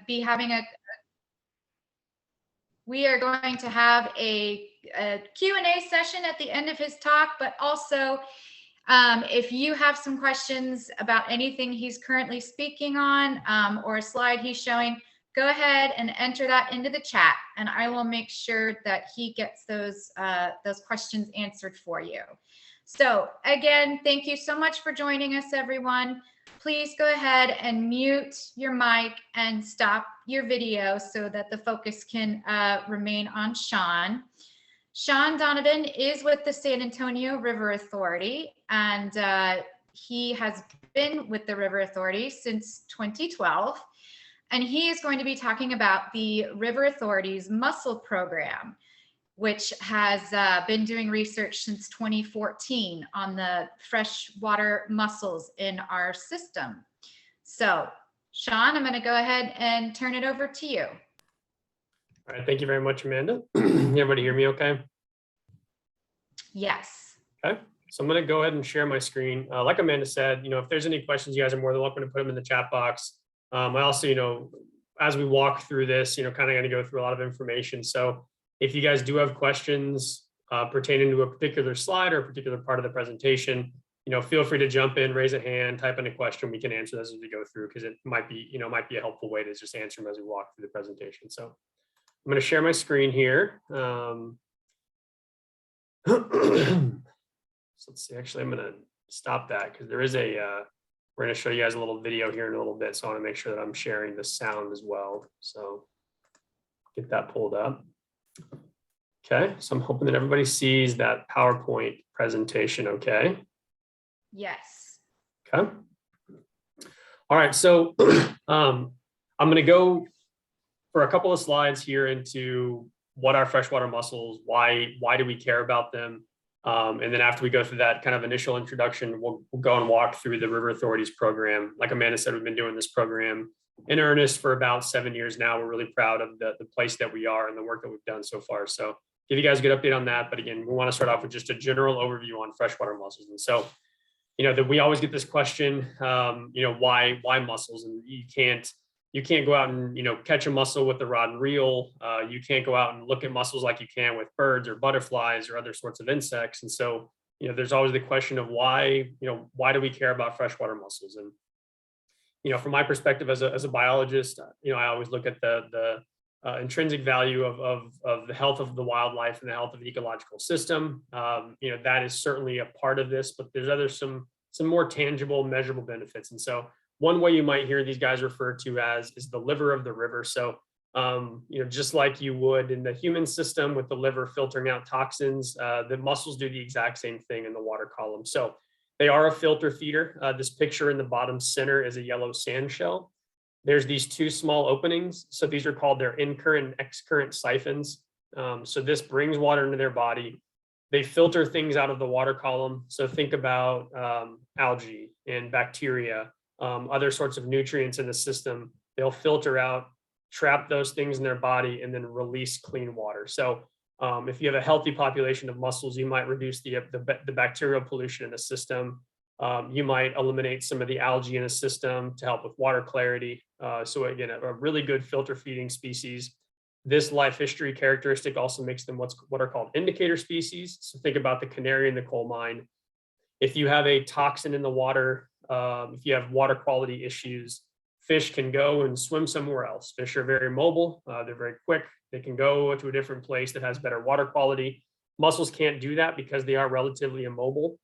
be having we are going to have a Q&A session at the end of his talk, but also if you have some questions about anything he's currently speaking on or a slide he's showing, go ahead and enter that into the chat, and I will make sure that he gets those questions answered for you. So again, thank you so much for joining us, everyone. Please go ahead and mute your mic and stop your video so that the focus can remain on Shaun. Shaun Donovan is with the San Antonio River Authority, and he has been with the River Authority since 2012. And he is going to be talking about the River Authority's Mussel program, which has been doing research since 2014 on the freshwater mussels in our system. So, Shaun, I'm going to go ahead and turn it over to you. All right, thank you very much, Amanda. Everybody hear me okay? Yes. Okay, so I'm going to go ahead and share my screen. Like Amanda said, if there's any questions, you guys are more than welcome to put them in the chat box. I also, as we walk through this, kind of going to go through a lot of information. So if you guys do have questions pertaining to a particular slide or a particular part of the presentation, feel free to jump in, raise a hand, type in a question. We can answer those as we go through, because it might be a helpful way to just answer them as we walk through the presentation. So I'm going to share my screen here. So let's see, actually, I'm going to stop that because there is we're going to show you guys a little video here in a little bit. So I want to make sure that I'm sharing the sound as well. So get that pulled up. Okay, so I'm hoping that everybody sees that PowerPoint presentation, okay? Yes. Okay. All right, so I'm going to go for a couple of slides here into what are freshwater mussels, why do we care about them? And then after we go through that kind of initial introduction, we'll go and walk through the River Authorities program. Like Amanda said, we've been doing this program in earnest for about 7 years now. We're really proud of the place that we are and the work that we've done so far. So give you guys a good update on that. But again, we want to start off with just a general overview on freshwater mussels. And so, that we always get this question, why mussels? And you can't go out and, catch a mussel with a rod and reel. You can't go out and look at mussels like you can with birds or butterflies or other sorts of insects. And so, there's always the question of why do we care about freshwater mussels? And, from my perspective as a biologist, I always look at the intrinsic value of the health of the wildlife and the health of the ecological system. That is certainly a part of this, but there's some more tangible, measurable benefits. And so one way you might hear these guys referred to as is the liver of the river. So, just like you would in the human system with the liver filtering out toxins, the mussels do the exact same thing in the water column. So they are a filter feeder. This picture in the bottom center is a yellow sand shell. There's these two small openings. So these are called their in-current and ex-current siphons. So this brings water into their body. They filter things out of the water column. So think about algae and bacteria, other sorts of nutrients in the system. They'll filter out, trap those things in their body, and then release clean water. So if you have a healthy population of mussels, you might reduce the bacterial pollution in the system. You might eliminate some of the algae in the system to help with water clarity. So again, a really good filter feeding species. This life history characteristic also makes them what are called indicator species. So think about the canary in the coal mine. If you have a toxin in the water, if you have water quality issues, fish can go and swim somewhere else. Fish are very mobile. They're very quick. They can go to a different place that has better water quality. Mussels can't do that because they are relatively immobile.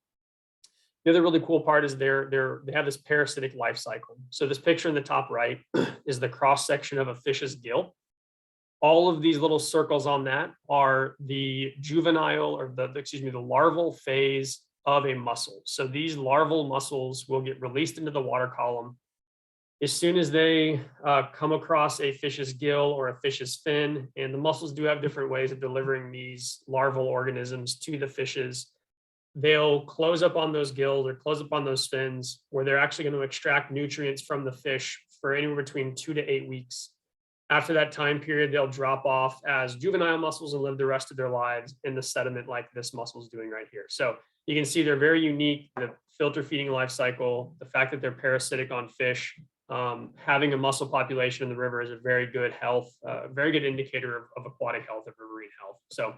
The other really cool part is they have this parasitic life cycle. So this picture in the top right is the cross section of a fish's gill. All of these little circles on that are the juvenile or the larval phase of a mussel. So these larval mussels will get released into the water column. As soon as they come across a fish's gill or a fish's fin, and the mussels do have different ways of delivering these larval organisms to the fishes, they'll close up on those gills or close up on those fins, where they're actually going to extract nutrients from the fish for anywhere between 2 to 8 weeks. After that time period, they'll drop off as juvenile mussels and live the rest of their lives in the sediment like this mussel is doing right here. So you can see they're very unique, the filter feeding life cycle, the fact that they're parasitic on fish, having a mussel population in the river is a very good very good indicator of aquatic health, of riverine health. So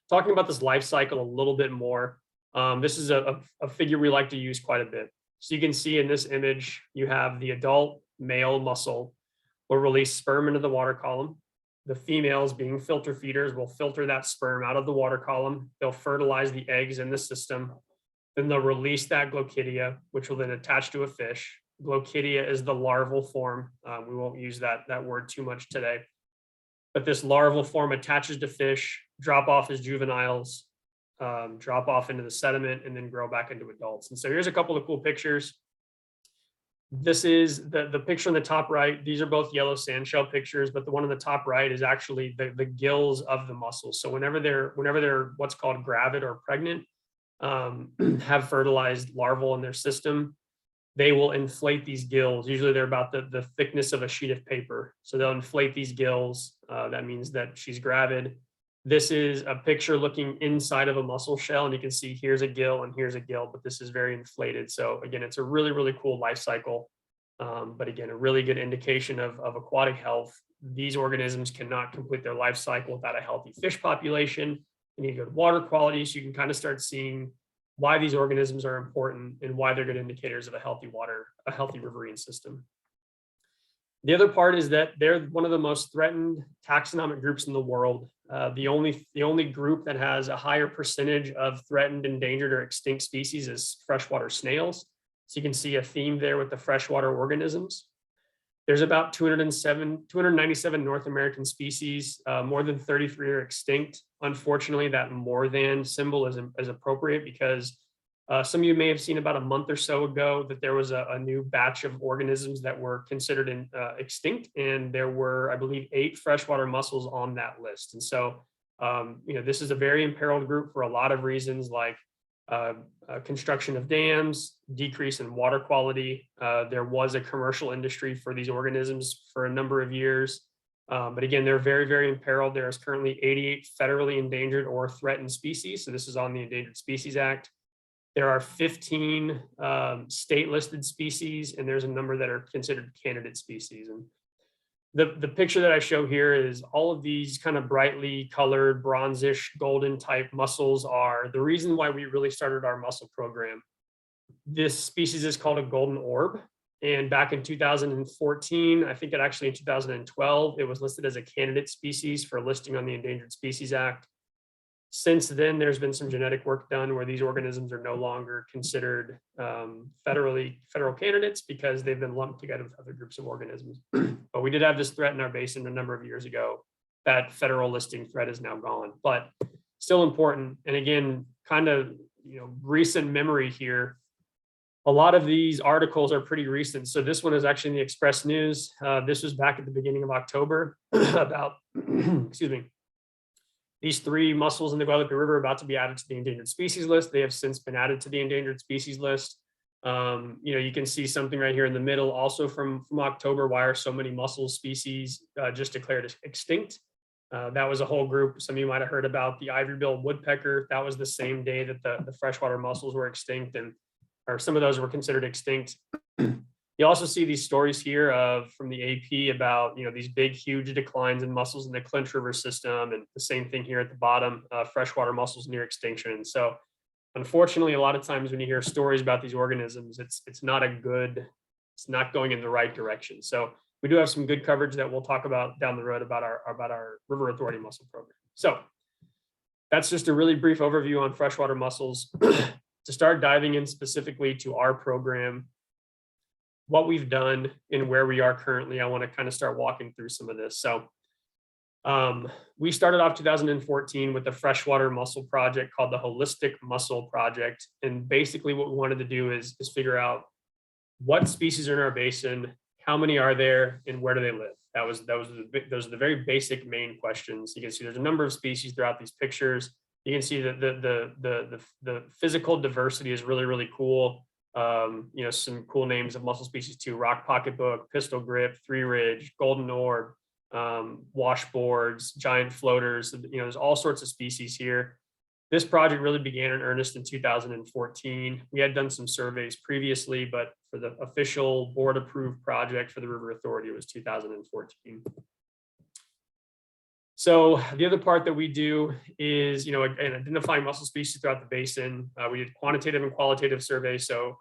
talking about this life cycle a little bit more, this is a figure we like to use quite a bit. So you can see in this image, you have the adult male mussel will release sperm into the water column. The females, being filter feeders, will filter that sperm out of the water column. They'll fertilize the eggs in the system. Then they'll release that glochidia, which will then attach to a fish. Glochidia is the larval form. We won't use that word too much today. But this larval form attaches to fish, drop off as juveniles, drop off into the sediment, and then grow back into adults. And so here's a couple of cool pictures. This is the picture on the top right. These are both yellow sand shell pictures, but the one on the top right is actually the gills of the mussels. So whenever they're what's called gravid or pregnant, have fertilized larval in their system, they will inflate these gills. Usually they're about the thickness of a sheet of paper. So they'll inflate these gills. That means that she's gravid. This is a picture looking inside of a mussel shell, and you can see here's a gill and here's a gill, but this is very inflated. So again, it's a really, really cool life cycle. But again, a really good indication of aquatic health. These organisms cannot complete their life cycle without a healthy fish population. You need good water quality, so you can kind of start seeing why these organisms are important and why they're good indicators of a healthy riverine system. The other part is that they're one of the most threatened taxonomic groups in the world. The only group that has a higher percentage of threatened, endangered, or extinct species is freshwater snails. So you can see a theme there with the freshwater organisms. There's about 297 North American species. More than 33 are extinct. Unfortunately, that more than symbol is appropriate because some of you may have seen about a month or so ago that there was a new batch of organisms that were considered extinct, and there were, I believe, 8 freshwater mussels on that list. And so, this is a very imperiled group for a lot of reasons, like construction of dams, decrease in water quality. There was a commercial industry for these organisms for a number of years. But again, they're very, very imperiled. There is currently 88 federally endangered or threatened species. So this is on the Endangered Species Act. There are 15 state-listed species, and there's a number that are considered candidate species. And the picture that I show here is all of these kind of brightly colored, bronzish, golden type mussels are the reason why we really started our mussel program. This species is called a golden orb. And back in 2014, I think actually in 2012, it was listed as a candidate species for listing on the Endangered Species Act. Since then, there's been some genetic work done where these organisms are no longer considered federal candidates because they've been lumped together with other groups of organisms. But we did have this threat in our basin a number of years ago. That federal listing threat is now gone, but still important. And again, kind of recent memory here. A lot of these articles are pretty recent. So this one is actually in the Express News. This was back at the beginning of October about, excuse me, these 3 mussels in the Guadalupe River are about to be added to the endangered species list. They have since been added to the endangered species list. You can see something right here in the middle, also from October. Why are so many mussel species just declared extinct? That was a whole group. Some of you might have heard about the ivory-billed woodpecker. That was the same day that the freshwater mussels were extinct, or some of those were considered extinct. You also see these stories here from the AP about these big, huge declines in mussels in the Clinch River system, and the same thing here at the bottom, freshwater mussels near extinction. And so, unfortunately, a lot of times when you hear stories about these organisms, it's not going in the right direction. So we do have some good coverage that we'll talk about down the road about our River Authority mussel program. So that's just a really brief overview on freshwater mussels. To start diving in specifically to our program, what we've done and where we are currently, I want to kind of start walking through some of this. So we started off 2014 with a freshwater mussel project called the Holistic Mussel Project. And basically what we wanted to do is figure out what species are in our basin, how many are there, and where do they live? Those are the very basic main questions. You can see there's a number of species throughout these pictures. You can see that the physical diversity is really, really cool. Some cool names of mussel species too: rock pocketbook, pistol grip, three ridge, golden orb, washboards, giant floaters. There's all sorts of species here. This project really began in earnest in 2014. We had done some surveys previously, but for the official board approved project for the River Authority, it was 2014. So the other part that we do is, identifying mussel species throughout the basin. We did quantitative and qualitative surveys. So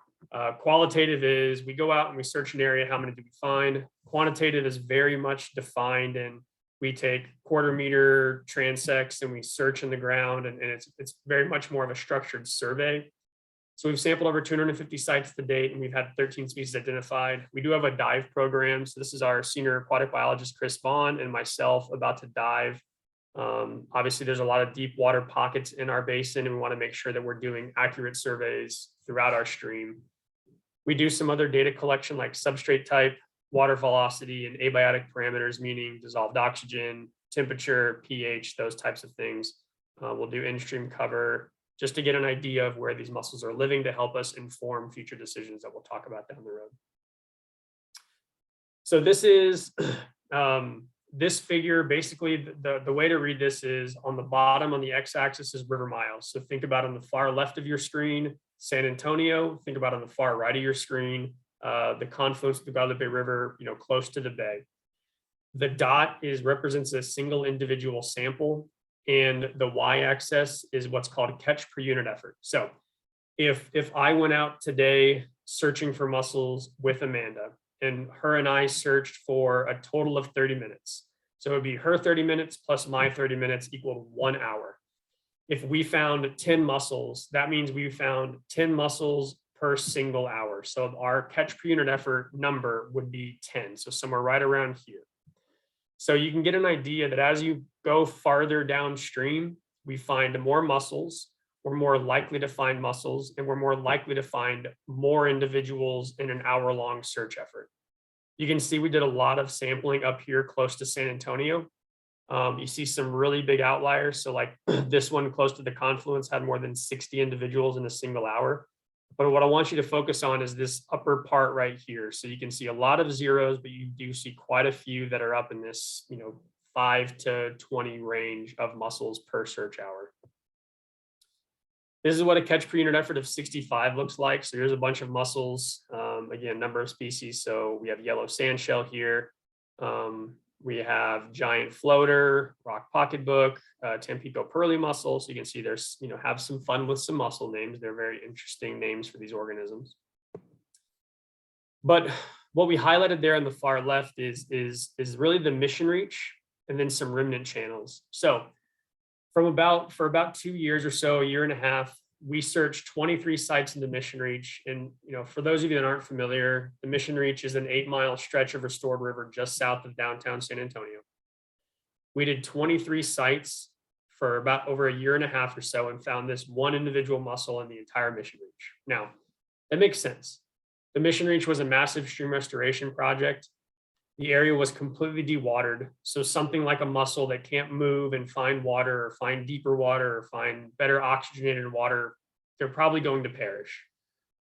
qualitative is we go out and we search an area, how many do we find? Quantitative is very much defined, and we take quarter-meter transects and we search in the ground, and it's very much more of a structured survey. So we've sampled over 250 sites to date, and we've had 13 species identified. We do have a dive program. So this is our senior aquatic biologist, Chris Vaughn, and myself about to dive. Obviously, there's a lot of deep water pockets in our basin, and we want to make sure that we're doing accurate surveys throughout our stream. We do some other data collection like substrate type, water velocity, and abiotic parameters, meaning dissolved oxygen, temperature, pH, those types of things. We'll do in-stream cover just to get an idea of where these mussels are living to help us inform future decisions that we'll talk about down the road. So this is this figure. Basically, the way to read this is on the bottom on the x-axis is river miles. So think about on the far left of your screen, San Antonio. Think about on the far right of your screen, the confluence of the Guadalupe River, close to the bay. The dot represents a single individual sample, and the y-axis is what's called a catch per unit effort. So if I went out today searching for mussels with Amanda, and her and I searched for a total of 30 minutes. So it would be her 30 minutes plus my 30 minutes equal 1 hour. If we found 10 mussels, that means we found 10 mussels per single hour. So our catch per unit effort number would be 10. So somewhere right around here. So you can get an idea that as you go farther downstream, we find more mussels, we're more likely to find mussels, and we're more likely to find more individuals in an hour-long search effort. You can see we did a lot of sampling up here close to San Antonio. You see some really big outliers. So like this one close to the confluence had more than 60 individuals in a single hour. But what I want you to focus on is this upper part right here. So you can see a lot of zeros, but you do see quite a few that are up in this, 5 to 20 range of mussels per search hour. This is what a catch per unit effort of 65 looks like. So here's a bunch of mussels, again, number of species. So we have yellow sandshell here. We have giant floater, rock pocketbook, Tampico pearly mussel. So you can see there's, have some fun with some mussel names. They're very interesting names for these organisms. But what we highlighted there on the far left is really the mission reach and then some remnant channels. So for about 2 years or so, a year and a half, we searched 23 sites in the Mission Reach. And, for those of you that aren't familiar, the Mission Reach is an 8-mile stretch of restored river just south of downtown San Antonio. We did 23 sites for about over a year and a half or so and found this one individual mussel in the entire Mission Reach. Now, that makes sense. The Mission Reach was a massive stream restoration project. The area was completely dewatered. So something like a mussel that can't move and find water or find deeper water or find better oxygenated water, they're probably going to perish.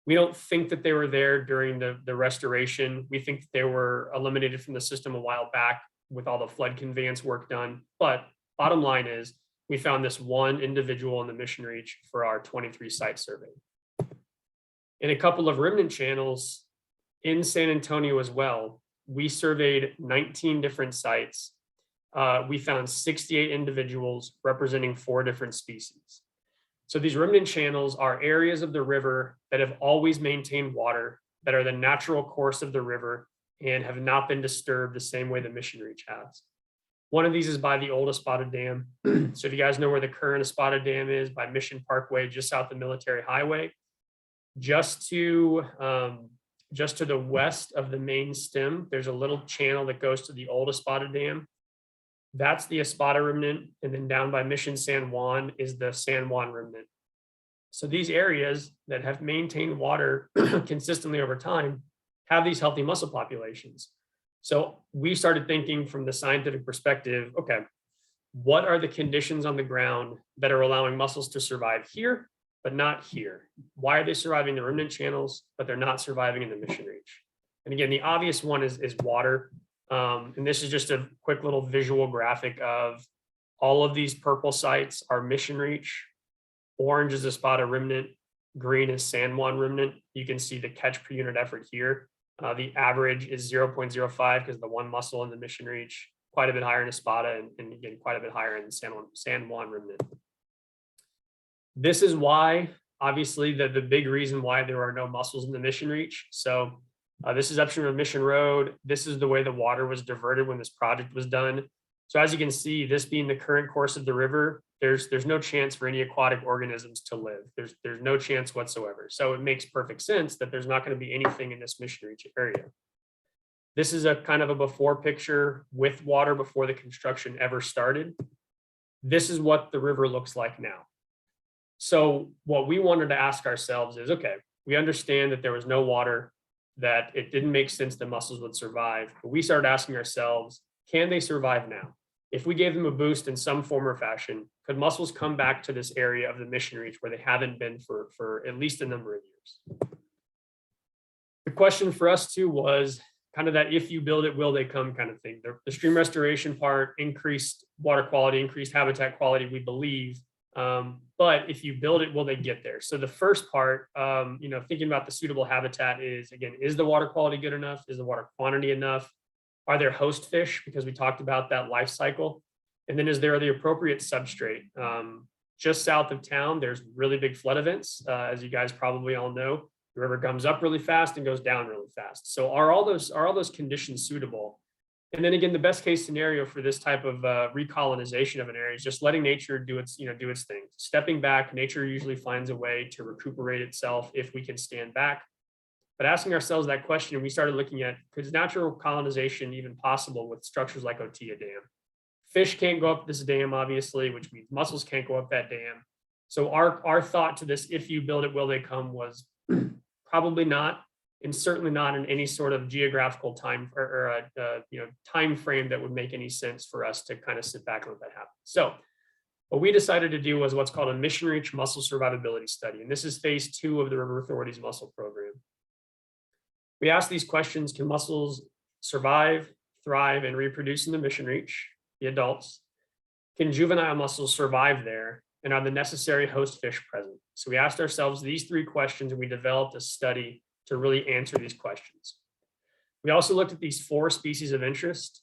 We don't think that they were there during the restoration. We think that they were eliminated from the system a while back with all the flood conveyance work done. But bottom line is we found this one individual in the Mission Reach for our 23 site survey. In a couple of remnant channels in San Antonio as well, we surveyed 19 different sites. We found 68 individuals representing 4 different species. So these remnant channels are areas of the river that have always maintained water, that are the natural course of the river and have not been disturbed the same way the Mission Reach has. One of these is by the old Espada Dam. So if you guys know where the current Espada Dam is, by Mission Parkway, just south of Military Highway, just to the west of the main stem, there's a little channel that goes to the old Espada Dam. That's the Espada remnant. And then down by Mission San Juan is the San Juan remnant. So these areas that have maintained water consistently over time have these healthy mussel populations. So we started thinking from the scientific perspective, okay, what are the conditions on the ground that are allowing mussels to survive here, but not here? Why are they surviving the remnant channels, but they're not surviving in the Mission Reach? And again, the obvious one is water. And this is just a quick little visual graphic of all of these purple sites are Mission Reach. Orange is a spotted remnant. Green is San Juan remnant. You can see the catch per unit effort here. The average is 0.05 because the one mussel in the mission reach, quite a bit higher in Espada, and again, quite a bit higher in San Juan remnant. This is why, obviously, the big reason why there are no mussels in the mission reach. So this is upstream of Mission Road. This is the way the water was diverted when this project was done. So as you can see, this being the current course of the river, there's no chance for any aquatic organisms to live. There's no chance whatsoever. So it makes perfect sense that there's not going to be anything in this mission reach area. This is a kind of a before picture with water before the construction ever started. This is what the river looks like now. So what we wanted to ask ourselves is, okay, we understand that there was no water, that it didn't make sense that mussels would survive, but we started asking ourselves, can they survive now? If we gave them a boost in some form or fashion, could mussels come back to this area of the mission reach where they haven't been for at least a number of years? The question for us too was kind of that if you build it, will they come kind of thing. The stream restoration part, increased water quality, increased habitat quality, we believe. But if you build it, will they get there? So the first part, thinking about the suitable habitat is, again, is the water quality good enough? Is the water quantity enough? Are there host fish? Because we talked about that life cycle. And then is there the appropriate substrate? Just south of town, there's really big flood events. As you guys probably all know, the river comes up really fast and goes down really fast. So are all those conditions suitable? And then again, the best case scenario for this type of recolonization of an area is just letting nature do its thing. Stepping back, nature usually finds a way to recuperate itself if we can stand back. But asking ourselves that question, we started looking at, is natural colonization even possible with structures like Otilla Dam? Fish can't go up this dam, obviously, which means mussels can't go up that dam. So our thought to this, if you build it, will they come, was probably not, and certainly not in any sort of geographical time or time frame that would make any sense for us to kind of sit back and let that happen. So what we decided to do was what's called a mission reach mussel survivability study. And this is phase 2 of the River Authority's mussel program. We asked these questions: can mussels survive, thrive, and reproduce in the mission reach, the adults? Can juvenile mussels survive there? And are the necessary host fish present? So we asked ourselves these 3 questions, and we developed a study to really answer these questions. We also looked at these 4 species of interest.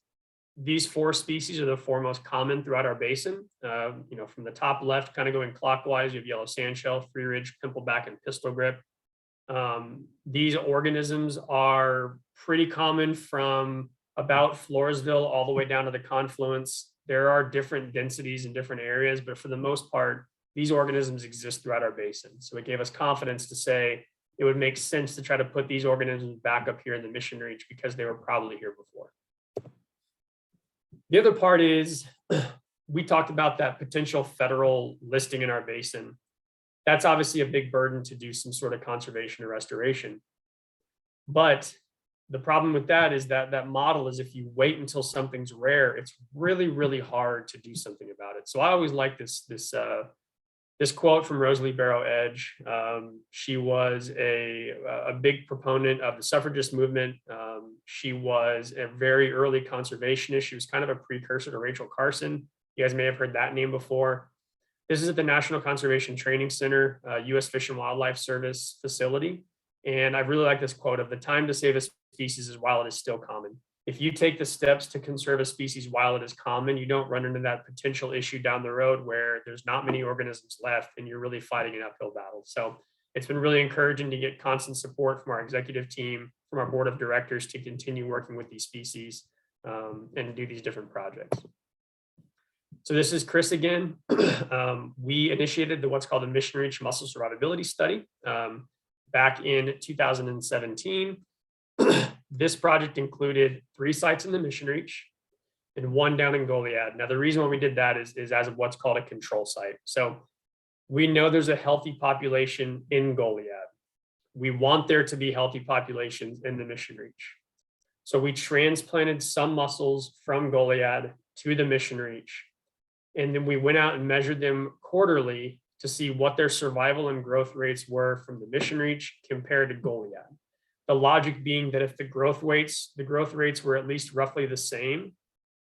These 4 species are the 4 most common throughout our basin. From the top left, kind of going clockwise, you have yellow sandshell, free ridge, pimpleback, and pistol grip. These organisms are pretty common from about Floresville all the way down to the confluence. There are different densities in different areas, but for the most part, these organisms exist throughout our basin. So it gave us confidence to say it would make sense to try to put these organisms back up here in the mission reach because they were probably here before. The other part is we talked about that potential federal listing in our basin. That's obviously a big burden to do some sort of conservation or restoration. But the problem with that is that model is if you wait until something's rare, it's really, really hard to do something about it. So I always like this quote from Rosalie Barrow Edge. She was a big proponent of the suffragist movement. She was a very early conservationist. She was kind of a precursor to Rachel Carson. You guys may have heard that name before. This is at the National Conservation Training Center, U.S. Fish and Wildlife Service facility. And I really like this quote of: the time to save a species is while it is still common. If you take the steps to conserve a species while it is common, you don't run into that potential issue down the road where there's not many organisms left and you're really fighting an uphill battle. So it's been really encouraging to get constant support from our executive team, from our board of directors, to continue working with these species and do these different projects. So this is Chris again. We initiated what's called a Mission Reach Mussel Survivability Study back in 2017. This project included 3 sites in the Mission Reach and 1 down in Goliad. Now, the reason why we did that is as of what's called a control site. So we know there's a healthy population in Goliad. We want there to be healthy populations in the Mission Reach. So we transplanted some mussels from Goliad to the Mission Reach. And then we went out and measured them quarterly to see what their survival and growth rates were from the Mission Reach compared to Goliad. The logic being that if the growth rates were at least roughly the same,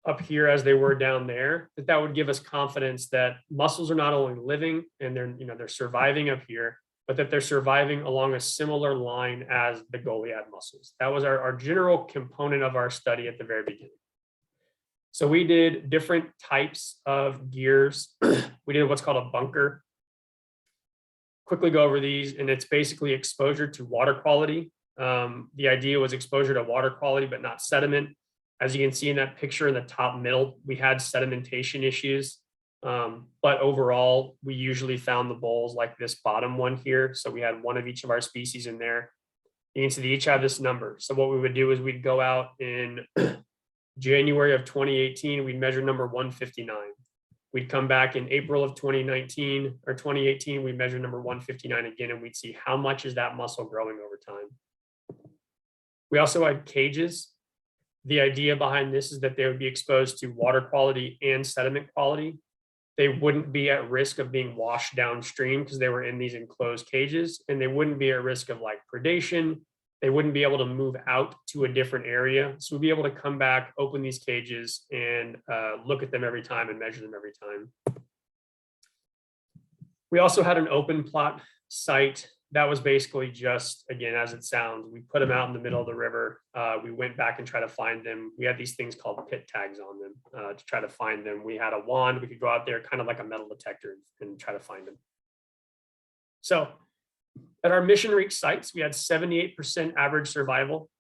up here as they were down there, that would give us confidence that mussels are not only living and they're surviving up here, but that they're surviving along a similar line as the Goliad mussels. That was our general component of our study at the very beginning. So we did different types of gears. We did what's called a bunker. Quickly go over these, and it's basically exposure to water quality. The idea was exposure to water quality, but not sediment. As you can see in that picture in the top middle, we had sedimentation issues. But overall, we usually found the bowls like this bottom one here. So we had one of each of our species in there. You can see they each have this number. So what we would do is we'd go out in January of 2018, we'd measure number 159. We'd come back in April of 2019 or 2018, we'd measure number 159 again, and we'd see how much is that mussel growing over time. We also had cages. The idea behind this is that they would be exposed to water quality and sediment quality. They wouldn't be at risk of being washed downstream because they were in these enclosed cages, and they wouldn't be at risk of like predation. They wouldn't be able to move out to a different area. So we'd be able to come back, open these cages, and look at them every time and measure them every time. We also had an open plot site that was basically just, again, as it sounds, we put them out in the middle of the river. We went back and tried to find them. We had these things called pit tags on them to try to find them. We had a wand. We could go out there kind of like a metal detector and try to find them. So at our mission reach sites, we had 78% average survival.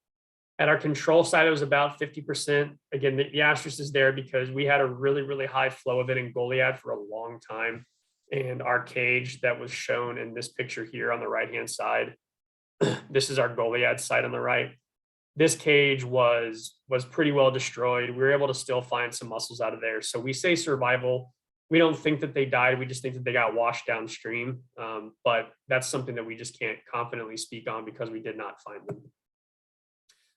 At our control site, it was about 50%. Again, the asterisk is there because we had a really, really high flow of it in Goliad for a long time. And our cage that was shown in this picture here on the right-hand side, this is our Goliad site on the right. This cage was pretty well destroyed. We were able to still find some mussels out of there. So we say survival. We don't think that they died. We just think that they got washed downstream. But that's something that we just can't confidently speak on because we did not find them.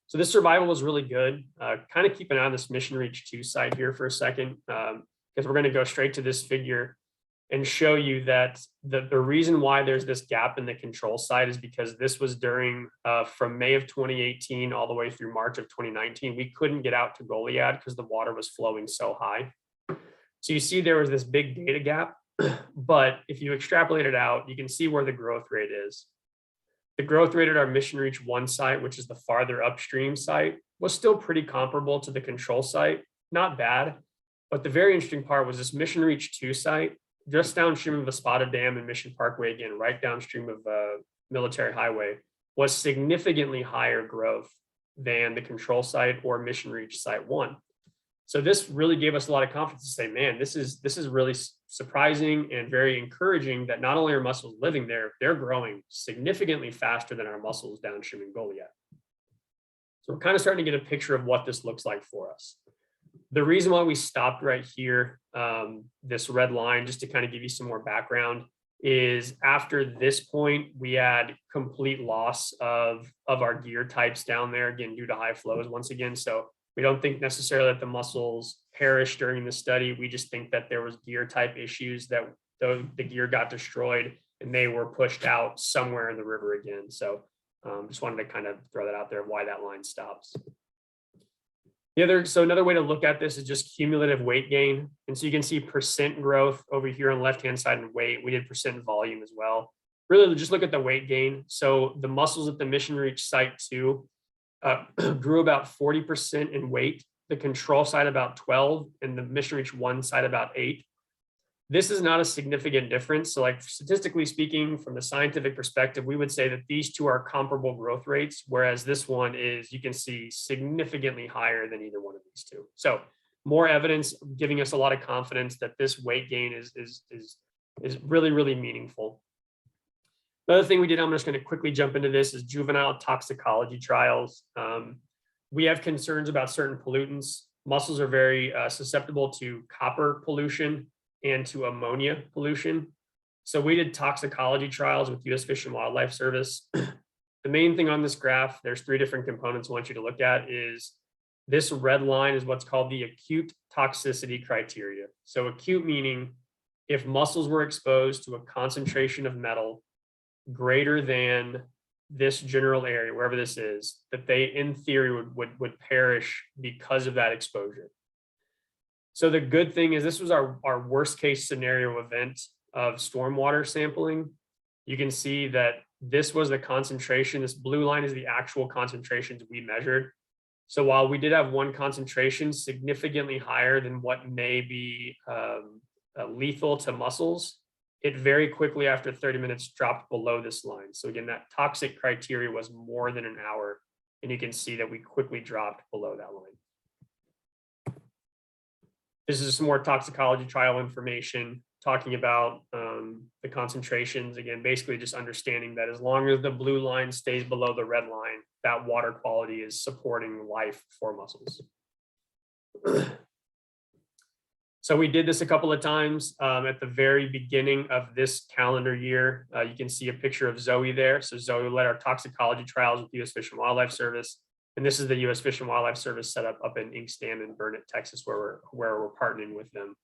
So this survival was really good. Kind of keep an eye on this Mission Reach 2 site here for a second, because we're going to go straight to this figure and show you that the reason why there's this gap in the control site is because this was during from May of 2018 all the way through March of 2019. We couldn't get out to Goliad because the water was flowing so high. So you see there was this big data gap, but if you extrapolate it out, you can see where the growth rate is. The growth rate at our Mission Reach 1 site, which is the farther upstream site, was still pretty comparable to the control site. Not bad, but the very interesting part was this Mission Reach 2 site, just downstream of the Spotted Dam and Mission Parkway, again, right downstream of Military Highway, was significantly higher growth than the control site or Mission Reach Site 1. So this really gave us a lot of confidence to say, man, this is really surprising and very encouraging that not only are mussels living there, they're growing significantly faster than our mussels downstream in Goliad. So we're kind of starting to get a picture of what this looks like for us. The reason why we stopped right here, this red line, just to kind of give you some more background, is after this point, we had complete loss of our gear types down there, again, due to high flows once again. So we don't think necessarily that the mussels perished during the study. We just think that there was gear type issues that the gear got destroyed and they were pushed out somewhere in the river again. So just wanted to kind of throw that out there, why that line stops. So another way to look at this is just cumulative weight gain. And so you can see percent growth over here on the left-hand side in weight. We did percent volume as well. Really just look at the weight gain. So the mussels at the Mission Reach Site 2 grew about 40% in weight, the control site about 12, and the Mission Reach 1 site about 8. This is not a significant difference. So like statistically speaking, from the scientific perspective, we would say that these two are comparable growth rates, whereas this one is, you can see, significantly higher than either one of these two. So more evidence giving us a lot of confidence that this weight gain is really, really meaningful. Another thing we did, I'm just going to quickly jump into this, is juvenile toxicology trials. We have concerns about certain pollutants. Mussels are very susceptible to copper pollution and to ammonia pollution. So we did toxicology trials with US Fish and Wildlife Service. The main thing on this graph, there's 3 different components I want you to look at, is this red line is what's called the acute toxicity criteria. So acute meaning if mussels were exposed to a concentration of metal greater than this general area, wherever this is, that they in theory would perish because of that exposure. So the good thing is this was our worst case scenario event of stormwater sampling. You can see that this was the concentration. This blue line is the actual concentrations we measured. So while we did have one concentration significantly higher than what may be lethal to mussels, it very quickly after 30 minutes dropped below this line. So again, that toxic criteria was more than an hour, and you can see that we quickly dropped below that line. This is some more toxicology trial information talking about the concentrations. Again, basically just understanding that as long as the blue line stays below the red line, that water quality is supporting life for mussels. So we did this a couple of times at the very beginning of this calendar year. You can see a picture of Zoe there. So Zoe led our toxicology trials with U.S. Fish and Wildlife Service. And this is the U.S. Fish and Wildlife Service set up in Inkstand and Burnett, Texas, where we're partnering with them.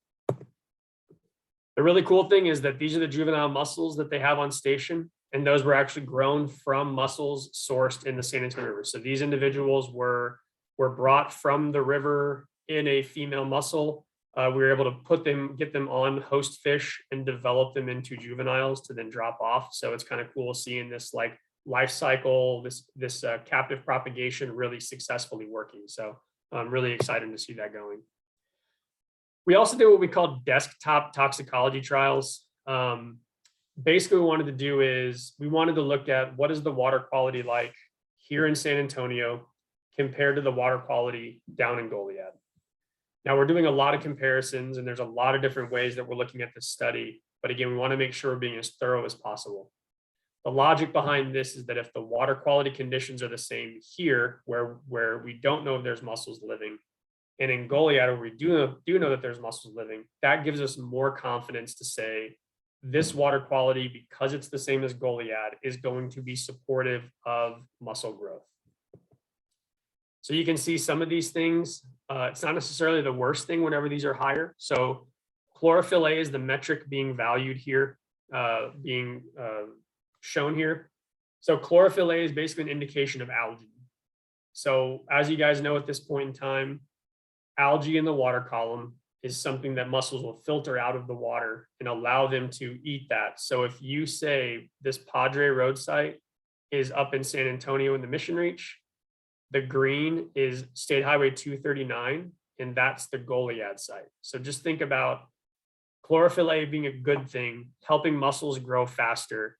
The really cool thing is that these are the juvenile mussels that they have on station. And those were actually grown from mussels sourced in the San Antonio River. So these individuals were brought from the river in a female mussel. We were able to get them on host fish and develop them into juveniles to then drop off. So it's kind of cool seeing this like life cycle, this captive propagation really successfully working. So I'm really excited to see that going. We also did what we call desktop toxicology trials. Basically what we wanted to do is we wanted to look at what is the water quality like here in San Antonio compared to the water quality down in Goliad. Now we're doing a lot of comparisons and there's a lot of different ways that we're looking at this study. But again, we want to make sure we're being as thorough as possible. The logic behind this is that if the water quality conditions are the same here, where we don't know if there's mussels living, and in Goliad, where we do know that there's mussels living, that gives us more confidence to say this water quality, because it's the same as Goliad, is going to be supportive of mussel growth. So you can see some of these things. It's not necessarily the worst thing whenever these are higher. So chlorophyll A is the metric being valued here, shown here. So chlorophyll A is basically an indication of algae. So as you guys know at this point in time, algae in the water column is something that mussels will filter out of the water and allow them to eat that. So if you say this Padre Road site is up in San Antonio in the Mission Reach, the green is State Highway 239, and that's the Goliad site. So just think about chlorophyll A being a good thing, helping mussels grow faster.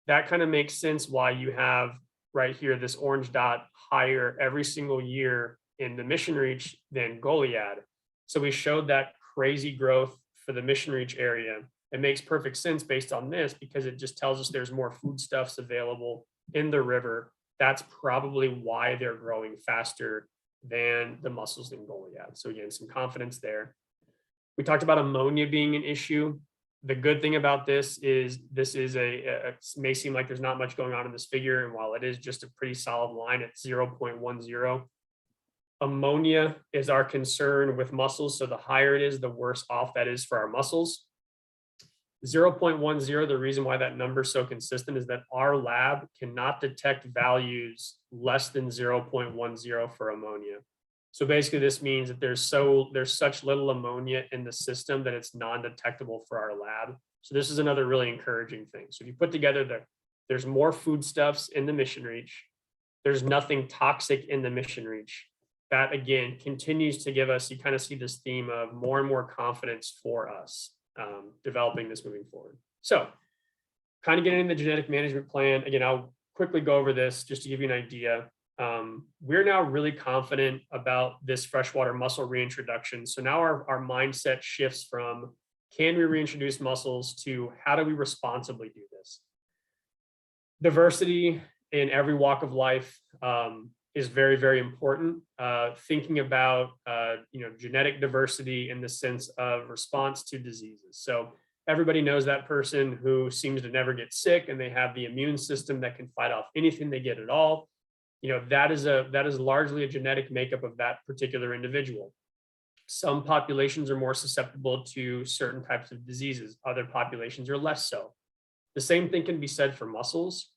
That kind of makes sense why you have right here this orange dot higher every single year in the Mission Reach than Goliad. So we showed that crazy growth for the Mission Reach area. It makes perfect sense based on this because it just tells us there's more foodstuffs available in the river. That's probably why they're growing faster than the mussels in Goliad. So again, some confidence there. We talked about ammonia being an issue. The good thing about this is it may seem like there's not much going on in this figure. And while it is just a pretty solid line at 0.10, ammonia is our concern with mussels. So the higher it is, the worse off that is for our mussels. 0.10, the reason why that number is so consistent is that our lab cannot detect values less than 0.10 for ammonia. So basically this means that there's such little ammonia in the system that it's non-detectable for our lab. So this is another really encouraging thing. So if you put together there's more foodstuffs in the Mission Reach, there's nothing toxic in the Mission Reach. That again continues to give us, you kind of see this theme of more and more confidence for us developing this moving forward. So kind of getting into the genetic management plan. Again, I'll quickly go over this just to give you an idea. We're now really confident about this freshwater mussel reintroduction. So now our mindset shifts from can we reintroduce mussels to how do we responsibly do this? Diversity in every walk of life is very, very important. Thinking about genetic diversity in the sense of response to diseases. So everybody knows that person who seems to never get sick and they have the immune system that can fight off anything they get at all. That is largely a genetic makeup of that particular individual. Some populations are more susceptible to certain types of diseases. Other populations are less so. The same thing can be said for mussels.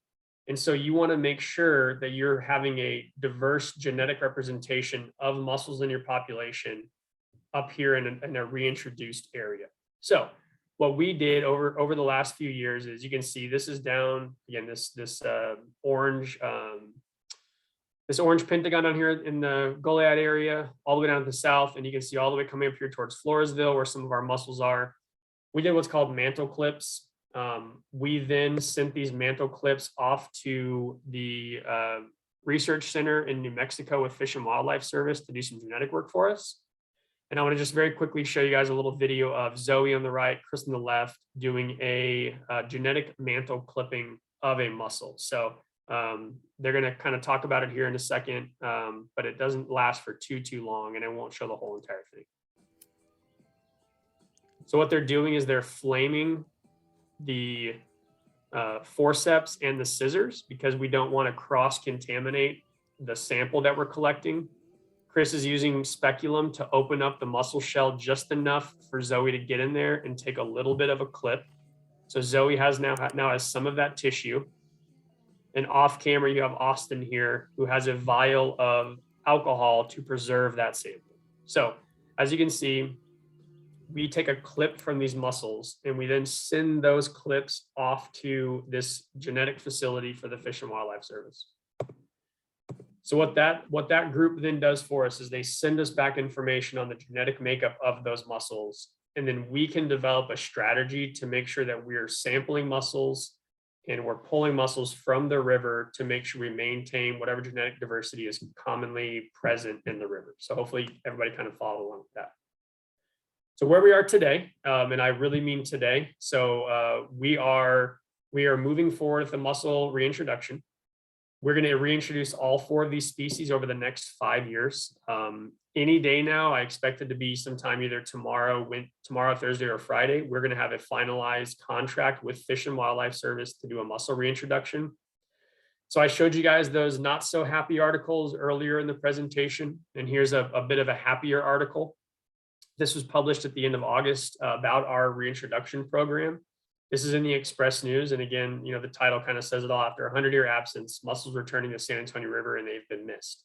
And so you want to make sure that you're having a diverse genetic representation of mussels in your population up here in a reintroduced area. So what we did over the last few years is, you can see this is down again, this orange pentagon down here in the Goliad area, all the way down to the south, and you can see all the way coming up here towards Floresville, where some of our mussels are. We did what's called mantle clips. We then sent these mantle clips off to the research center in New Mexico with Fish and Wildlife Service to do some genetic work for us. And I want to just very quickly show you guys a little video of Zoe on the right, Chris on the left, doing a genetic mantle clipping of a mussel. So they're going to kind of talk about it here in a second, but it doesn't last for too long, and I won't show the whole entire thing. So what they're doing is they're flaming the forceps and the scissors, because we don't want to cross-contaminate the sample that we're collecting. Chris is using speculum to open up the mussel shell just enough for Zoe to get in there and take a little bit of a clip. So Zoe now has some of that tissue. And off camera, you have Austin here, who has a vial of alcohol to preserve that sample. So as you can see, we take a clip from these mussels and we then send those clips off to this genetic facility for the Fish and Wildlife Service. So what that group then does for us is they send us back information on the genetic makeup of those mussels, and then we can develop a strategy to make sure that we're sampling mussels and we're pulling mussels from the river to make sure we maintain whatever genetic diversity is commonly present in the river. So hopefully everybody kind of follow along with that. So where we are today, and I really mean today, so we are moving forward with the mussel reintroduction. We're going to reintroduce all 4 of these species over the next 5 years. Any day now, I expect it to be sometime either tomorrow, Thursday, or Friday. We're going to have a finalized contract with Fish and Wildlife Service to do a mussel reintroduction. So I showed you guys those not so happy articles earlier in the presentation, and here's a bit of a happier article. This was published at the end of August about our reintroduction program. This is in the Express News. And again, the title kind of says it all. After a 100-year absence, mussels returning to San Antonio River, and they've been missed.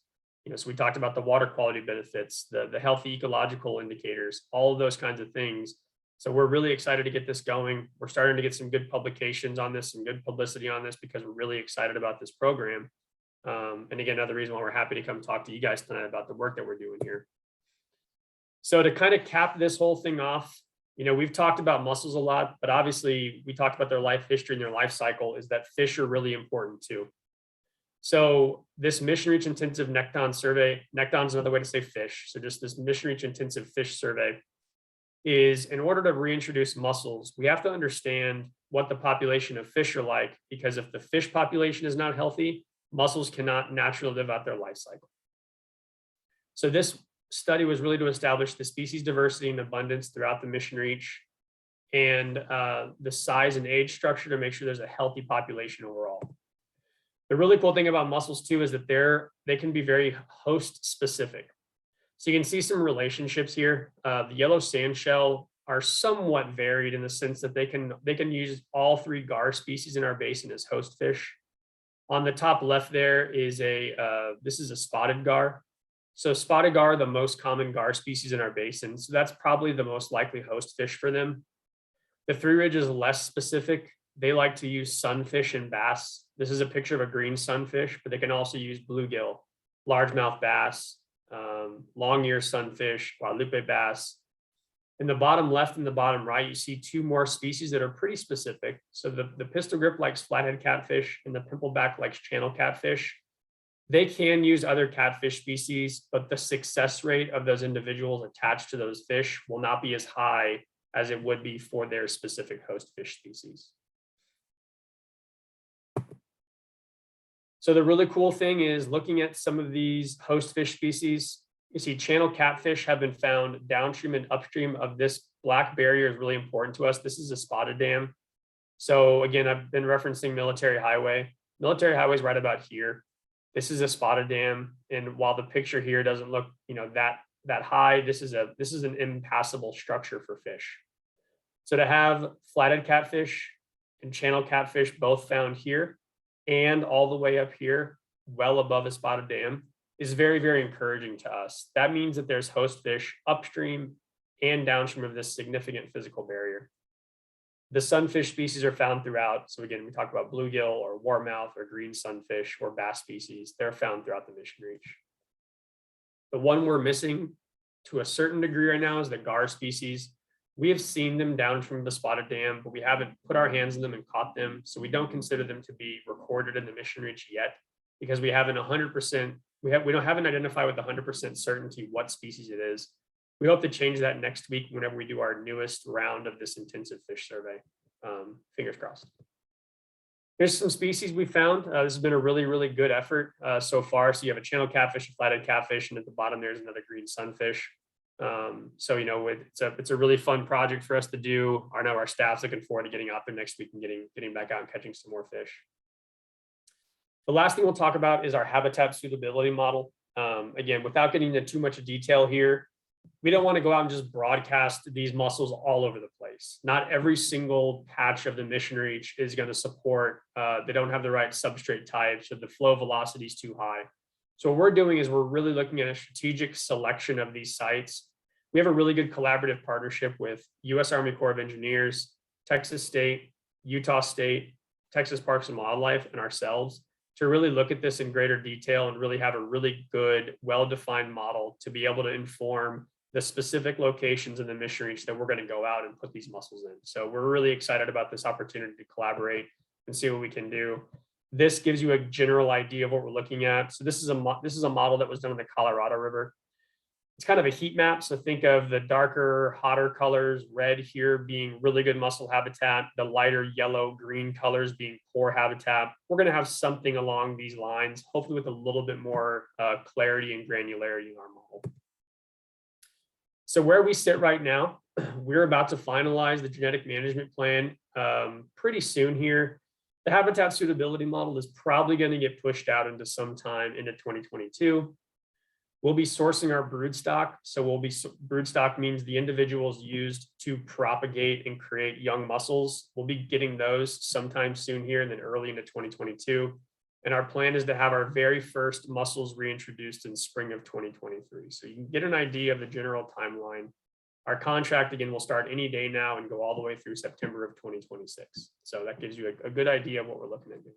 So we talked about the water quality benefits, the healthy ecological indicators, all of those kinds of things. So we're really excited to get this going. We're starting to get some good publications on this, some good publicity on this, because we're really excited about this program. And again, another reason why we're happy to come talk to you guys tonight about the work that we're doing here. So to kind of cap this whole thing off, we've talked about mussels a lot, but obviously we talked about their life history and their life cycle, is that fish are really important too. So this mission reach intensive Nectar survey, Nectar is another way to say fish. So just this mission reach intensive fish survey is, in order to reintroduce mussels, we have to understand what the population of fish are like, because if the fish population is not healthy, mussels cannot naturally live out their life cycle. So this study was really to establish the species diversity and abundance throughout the mission reach, and the size and age structure to make sure there's a healthy population overall. The really cool thing about mussels too is that they can be very host specific. So you can see some relationships here. The yellow sand shell are somewhat varied in the sense that they can use all 3 gar species in our basin as host fish. On the top left there is this is a spotted gar. So spotted gar are the most common gar species in our basin. So that's probably the most likely host fish for them. The three ridge is less specific. They like to use sunfish and bass. This is a picture of a green sunfish, but they can also use bluegill, largemouth bass, long ear sunfish, Guadalupe bass. In the bottom left and the bottom right, you see 2 more species that are pretty specific. So the pistol grip likes flathead catfish, and the pimpleback likes channel catfish. They can use other catfish species, but the success rate of those individuals attached to those fish will not be as high as it would be for their specific host fish species. So the really cool thing is, looking at some of these host fish species, you see channel catfish have been found downstream and upstream of this black barrier is really important to us. This is a spotted dam. So again, I've been referencing Military Highway. Military Highway is right about here. This is a spotted dam, and while the picture here doesn't look, that high, this is an impassable structure for fish. So to have flathead catfish and channel catfish both found here and all the way up here, well above a spotted dam, is very, very encouraging to us. That means that there's host fish upstream and downstream of this significant physical barrier. The sunfish species are found throughout. So again, we talk about bluegill or warmouth or green sunfish or bass species. They're found throughout the mission reach. The one we're missing to a certain degree right now is the gar species. We have seen them down from the spotted dam, but we haven't put our hands in them and caught them. So we don't consider them to be recorded in the mission reach yet, because we haven't 100%, haven't identified with 100% certainty what species it is. We hope to change that next week whenever we do our newest round of this intensive fish survey. Fingers crossed. Here's some species we found. This has been a really, really good effort so far. So you have a channel catfish, a flathead catfish, and at the bottom there's another green sunfish. So, it's a really fun project for us to do. I know our staff's looking forward to getting out there next week and getting back out and catching some more fish. The last thing we'll talk about is our habitat suitability model. Again, without getting into too much detail here, we don't want to go out and just broadcast these mussels all over the place. Not every single patch of the mission reach is going to support, they don't have the right substrate types, or the flow velocity is too high. So what we're doing is we're really looking at a strategic selection of these sites. We have a really good collaborative partnership with U.S. Army Corps of Engineers, Texas State, Utah State, Texas Parks and Wildlife, and ourselves to really look at this in greater detail and really have a really good, well-defined model to be able to inform the specific locations in the mission reach that we're going to go out and put these mussels in. So we're really excited about this opportunity to collaborate and see what we can do. This gives you a general idea of what we're looking at. So this is a model that was done on the Colorado River. It's kind of a heat map. So think of the darker, hotter colors, red here being really good mussel habitat, the lighter yellow, green colors being poor habitat. We're going to have something along these lines, hopefully with a little bit more clarity and granularity in our model. So where we sit right now, we're about to finalize the genetic management plan pretty soon here. The habitat suitability model is probably going to get pushed out into sometime into 2022. We'll be sourcing our broodstock. So broodstock means the individuals used to propagate and create young mussels. We'll be getting those sometime soon here and then early into 2022. And our plan is to have our very first mussels reintroduced in spring of 2023. So you can get an idea of the general timeline. Our contract, again, will start any day now and go all the way through September of 2026. So that gives you a good idea of what we're looking at doing.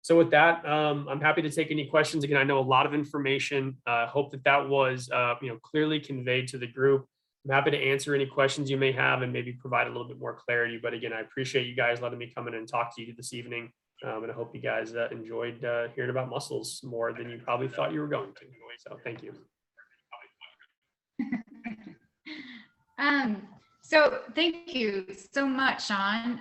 So with that, I'm happy to take any questions. Again, I know a lot of information. Hope that was clearly conveyed to the group. I'm happy to answer any questions you may have and maybe provide a little bit more clarity. But again, I appreciate you guys letting me come in and talk to you this evening. And I hope you guys enjoyed hearing about mussels more than you probably thought you were going to. So thank you. So thank you so much, Shaun.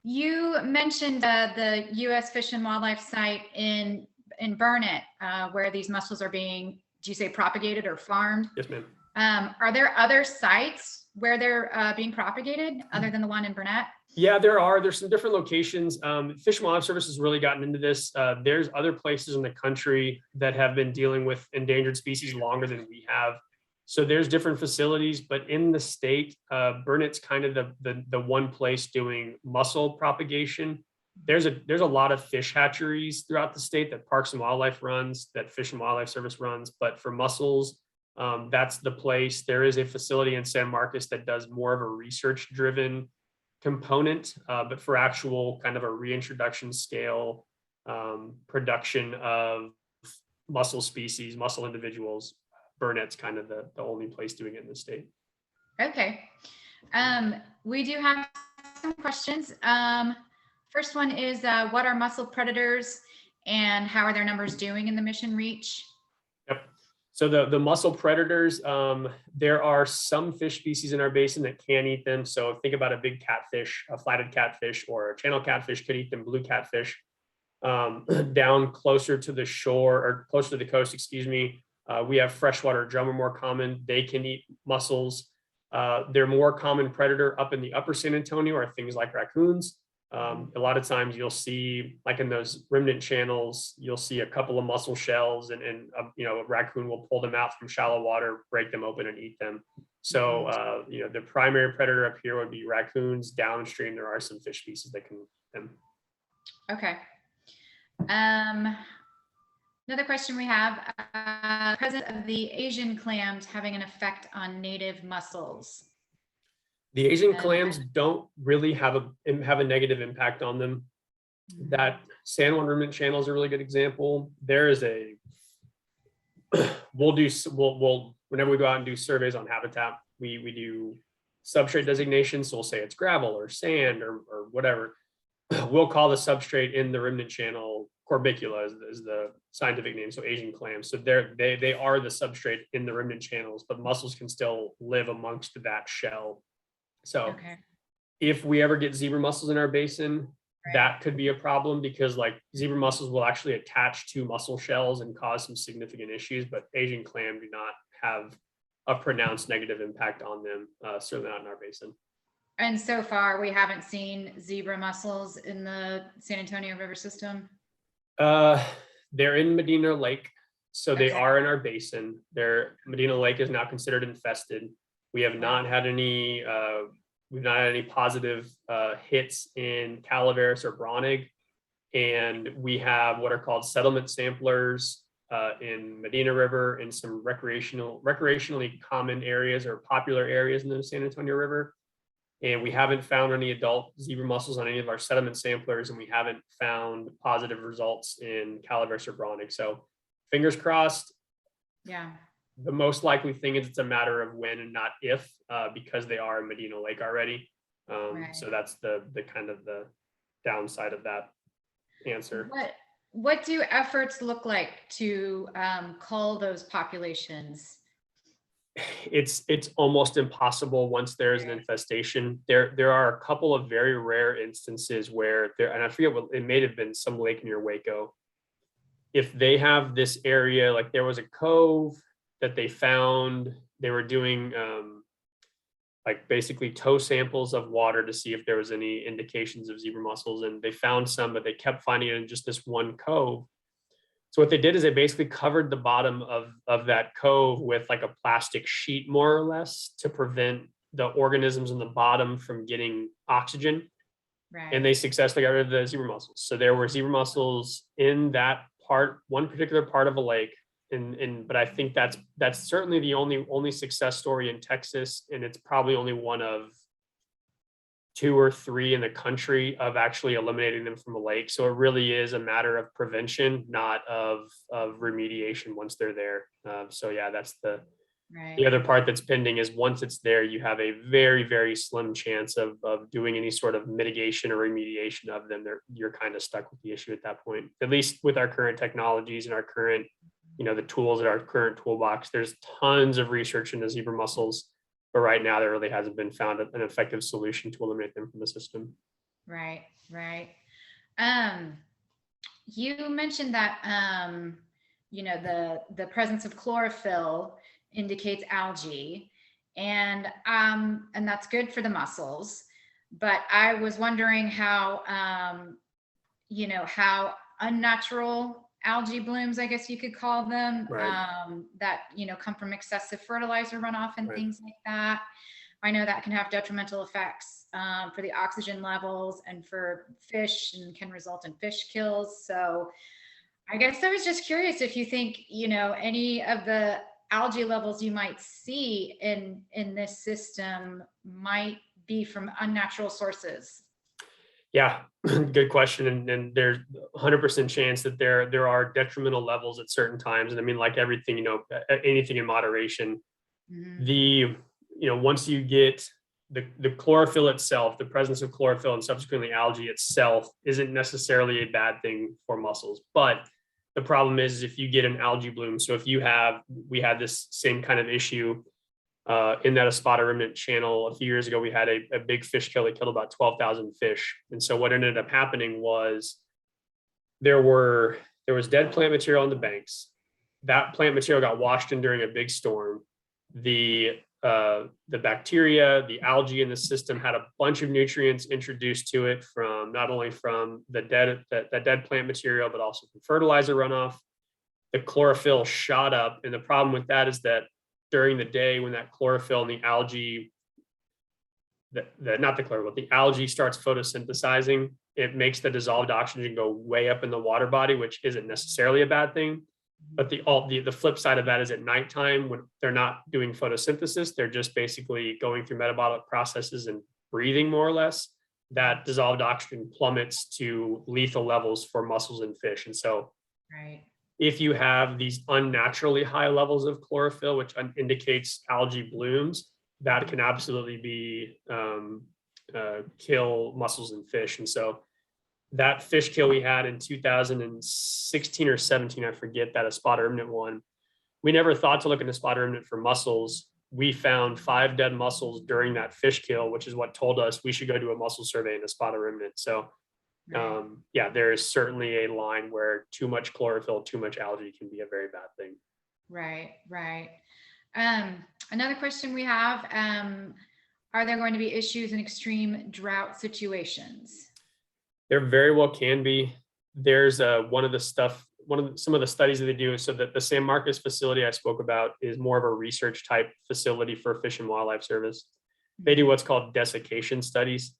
You mentioned the U.S. Fish and Wildlife site in Burnett, where these mussels are being, do you say propagated or farmed? Yes, ma'am. Are there other sites where they're being propagated other than the one in Burnett? Yeah, there's some different locations. Fish and Wildlife Service has really gotten into this. There's other places in the country that have been dealing with endangered species longer than we have. So there's different facilities, but in the state, Burnett's kind of the one place doing mussel propagation. There's a lot of fish hatcheries throughout the state that Parks and Wildlife runs, that Fish and Wildlife Service runs, but for mussels, that's the place. There is a facility in San Marcos that does more of a research-driven component, but for actual kind of a reintroduction scale production of mussel species, mussel individuals, Burnett's kind of the only place doing it in the state. Okay. We do have some questions. First one is, what are mussel predators and how are their numbers doing in the mission reach? Yep. So the mussel predators, there are some fish species in our basin that can eat them. So think about a big catfish, a flathead catfish, or a channel catfish could eat them, blue catfish. Down closer to the shore, or closer to the coast, excuse me, we have freshwater drum are more common. They can eat mussels. They're more common predator up in the upper San Antonio are things like raccoons. A lot of times you'll see, like in those remnant channels, you'll see a couple of mussel shells and a raccoon will pull them out from shallow water, break them open and eat them. So, the primary predator up here would be raccoons. Downstream, there are some fish species that can eat them. Okay. Another question we have, presence of the Asian clams having an effect on native mussels. The Asian clams don't really have a negative impact on them. That San Juan Remnant Channel is a really good example. There is a we'll whenever we go out and do surveys on habitat, we do substrate designation. So we'll say it's gravel or sand or whatever. We'll call the substrate in the Remnant Channel corbicula is the scientific name. So Asian clams. So they are the substrate in the Remnant Channels, but mussels can still live amongst that shell. So if we ever get zebra mussels in our basin, that could be a problem, because like zebra mussels will actually attach to mussel shells and cause some significant issues, but Asian clam do not have a pronounced negative impact on them, certainly not in our basin. And so far, we haven't seen zebra mussels in the San Antonio River system? They're in Medina Lake, so they are in our basin. Medina Lake is now considered infested. We have not had any we've not had any positive hits in Calaveras or Bronig, and we have what are called settlement samplers in Medina River and some recreationally common areas or popular areas in the San Antonio River. And we haven't found any adult zebra mussels on any of our sediment samplers, and we haven't found positive results in Calaveras or Bronig. So fingers crossed. Yeah. The most likely thing is it's a matter of when and not if, because they are in Medina Lake already. So that's the kind of the downside of that answer. What do efforts look like to cull those populations? It's almost impossible once there's an infestation. There are a couple of very rare instances where and I forget what, it may have been some lake near Waco. If they have this area, like there was a cove that they found, they were doing like basically tow samples of water to see if there was any indications of zebra mussels, and they found some, but they kept finding it in just this one cove. So what they did is they basically covered the bottom of that cove with like a plastic sheet, more or less, to prevent the organisms in the bottom from getting oxygen. Right. And they successfully got rid of the zebra mussels. So there were zebra mussels in that part, one particular part of a lake. But I think that's certainly the only success story in Texas, and it's probably only one of 2 or 3 in the country of actually eliminating them from a lake. So it really is a matter of prevention, not of remediation once they're there. So yeah, that's the other part that's pending, is once it's there, you have a very, very slim chance of doing any sort of mitigation or remediation of them. You're kind of stuck with the issue at that point, at least with our current technologies and our current, the tools in our current toolbox. There's tons of research into zebra mussels, but right now there really hasn't been found an effective solution to eliminate them from the system. Right. You mentioned that the presence of chlorophyll indicates algae, and that's good for the mussels. But I was wondering how how unnatural algae blooms, I guess you could call them, that come from excessive fertilizer runoff and things like that. I know that can have detrimental effects for the oxygen levels and for fish, and can result in fish kills. So I guess I was just curious if you think any of the algae levels you might see in this system might be from unnatural sources. Yeah, good question. And there's 100% chance that there are detrimental levels at certain times. And I mean, like everything, anything in moderation. Once you get the chlorophyll itself, the presence of chlorophyll and subsequently algae itself isn't necessarily a bad thing for mussels. But the problem is if you get an algae bloom. So if we had this same kind of issue in that Espada Remnant Channel a few years ago. We had a big fish kill that killed about 12,000 fish. And so what ended up happening was there was dead plant material on the banks. That plant material got washed in during a big storm. The bacteria, the algae in the system had a bunch of nutrients introduced to it from not only from the dead plant material, but also from fertilizer runoff. The chlorophyll shot up. And the problem with that is that during the day when that chlorophyll and the algae, the algae starts photosynthesizing, it makes the dissolved oxygen go way up in the water body, which isn't necessarily a bad thing. But the flip side of that is at nighttime, when they're not doing photosynthesis, they're just basically going through metabolic processes and breathing more or less. That dissolved oxygen plummets to lethal levels for mussels and fish. And so Right. if you have these unnaturally high levels of chlorophyll, which indicates algae blooms, that can absolutely be kill mussels and fish. And so that fish kill we had in 2016 or 17, I forget, that a spotted remnant one, we never thought to look into spotted remnant for mussels. We found 5 dead mussels during that fish kill, which is what told us we should go do a mussel survey in a spotted remnant. So yeah, there is certainly a line where too much chlorophyll, too much algae can be a very bad thing. Right, right. Another question we have, are there going to be issues in extreme drought situations? There very well can be. There's some of the studies that they do, so that the San Marcos facility I spoke about is more of a research type facility for Fish and Wildlife Service. They do what's called desiccation studies.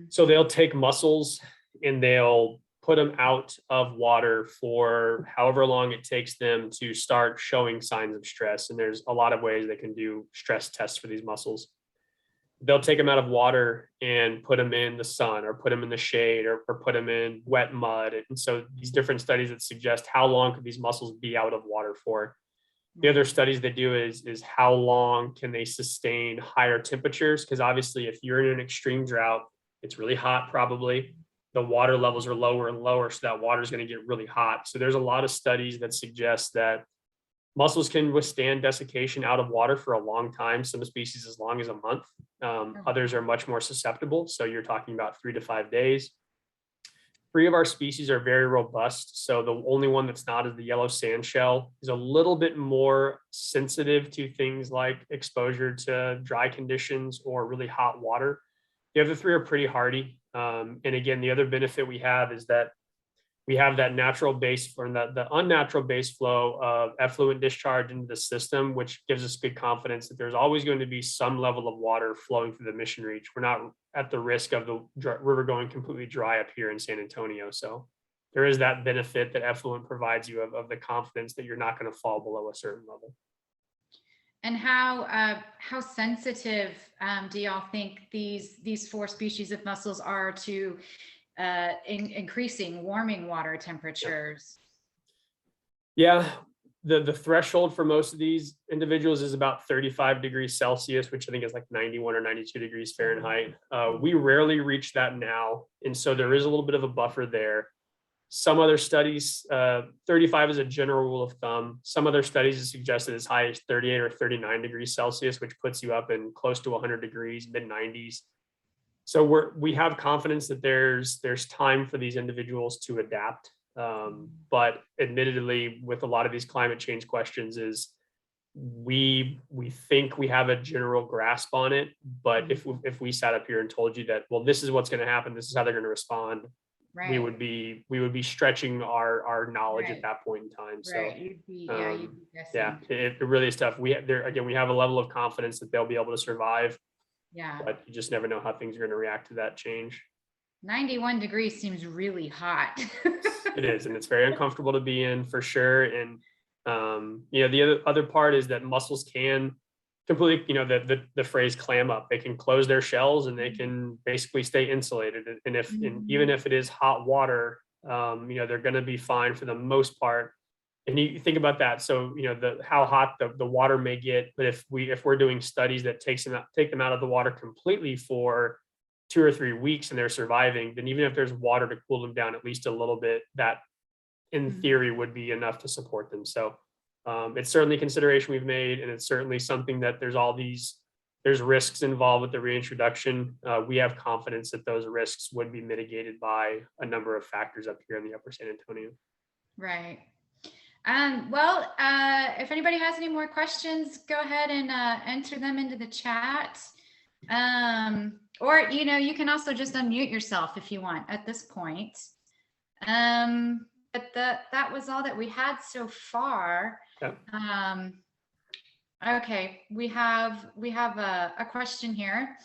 So they'll take mussels and they'll put them out of water for however long it takes them to start showing signs of stress. And there's a lot of ways they can do stress tests for these mussels. They'll take them out of water and put them in the sun or put them in the shade or put them in wet mud. And so these different studies that suggest how long could these mussels be out of water for. The other studies they do is how long can they sustain higher temperatures? Because obviously if you're in an extreme drought, it's really hot probably. The water levels are lower and lower, so that water is going to get really hot. So there's a lot of studies that suggest that mussels can withstand desiccation out of water for a long time, some species as long as a month. Others are much more susceptible. So you're talking about 3 to 5 days. 3 of our species are very robust. So the only one that's not is the yellow sand shell, is a little bit more sensitive to things like exposure to dry conditions or really hot water. The other 3 are pretty hardy. And again, the other benefit we have is that we have that natural base or the unnatural base flow of effluent discharge into the system, which gives us good confidence that there's always going to be some level of water flowing through the mission reach. We're not at the risk of the river going completely dry up here in San Antonio. So there is that benefit that effluent provides you of the confidence that you're not going to fall below a certain level. And how sensitive do y'all think these 4 species of mussels are to increasing warming water temperatures? Yeah, the threshold for most of these individuals is about 35 degrees Celsius, which I think is like 91 or 92 degrees Fahrenheit. We rarely reach that now. And so there is a little bit of a buffer there. Some other studies, 35 is a general rule of thumb. Some other studies have suggested as high as 38 or 39 degrees Celsius, which puts you up in close to 100 degrees, mid 90s. So we have confidence that there's time for these individuals to adapt. But admittedly, with a lot of these climate change questions is we think we have a general grasp on it. But if we sat up here and told you that, well, this is what's going to happen, this is how they're going to respond, right, we would be stretching our knowledge at that point in time. So you'd be guessing. Yeah, it really is tough. We have a level of confidence that they'll be able to survive. Yeah, but you just never know how things are going to react to that change. 91 degrees seems really hot. It is, and it's very uncomfortable to be in for sure. And the other part is that mussels can completely, the phrase clam up. They can close their shells and they can basically stay insulated. And even if it is hot water, they're going to be fine for the most part. And you think about that. So, how hot the water may get, but if we're doing studies that take them out of the water completely for 2 or 3 weeks and they're surviving, then even if there's water to cool them down at least a little bit, that in theory would be enough to support them. So it's certainly a consideration we've made, and it's certainly something that there's risks involved with the reintroduction. We have confidence that those risks would be mitigated by a number of factors up here in the Upper San Antonio. Right. Well, if anybody has any more questions, go ahead and enter them into the chat. Or, you can also just unmute yourself if you want at this point. But that was all that we had so far. Yep. Okay, we have a question here.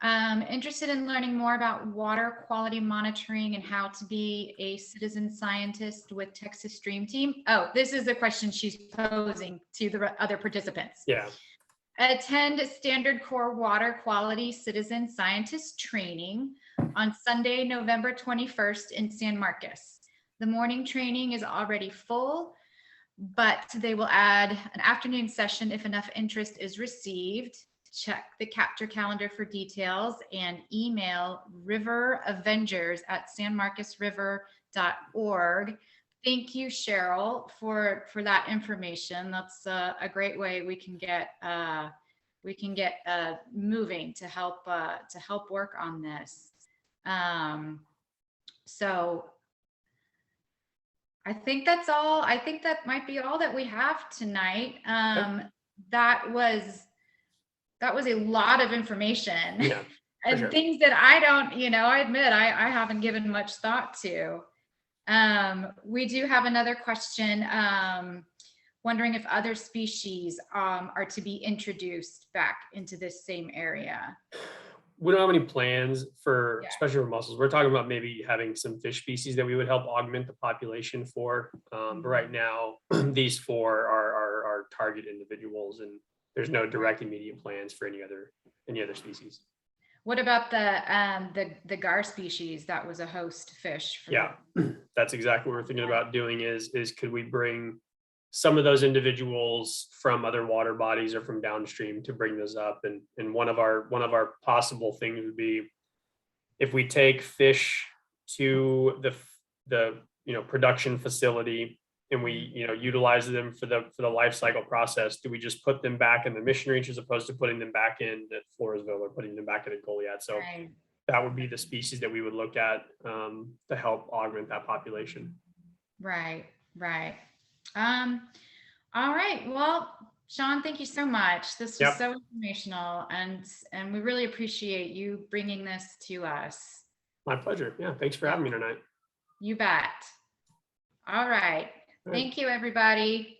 Interested in learning more about water quality monitoring and how to be a citizen scientist with Texas Stream Team. Oh, this is the question she's posing to the other participants. Yeah. Attend Standard Core Water Quality Citizen Scientist Training on Sunday, November 21st in San Marcos. The morning training is already full, but they will add an afternoon session if enough interest is received. Check the capture calendar for details and email riveravengers@sanmarcosriver.org. Thank you, Cheryl, for that information. That's a great way we can get moving to help work on this. So I think that's all. I think that might be all that we have tonight. That was a lot of information. Yeah, and sure. Things that I don't, I admit I haven't given much thought to. We do have another question, wondering if other species are to be introduced back into this same area. We don't have any plans for, especially for mussels. We're talking about maybe having some fish species that we would help augment the population for. But right now, these 4 are target individuals, and there's no direct immediate plans for any other species. What about the gar species that was a host fish? Yeah, that's exactly what we're thinking about doing is could we bring some of those individuals from other water bodies or from downstream to bring those up. And one of our possible things would be if we take fish to the production facility and we utilize them for the life cycle process, do we just put them back in the mission reach as opposed to putting them back in at Floresville or putting them back in a Goliath? So that would be the species that we would look at to help augment that population. Right. All right. Well, Shaun, thank you so much. This was so informational, and we really appreciate you bringing this to us. My pleasure. Yeah. Thanks for having me tonight. You bet. All right. Thank you, everybody.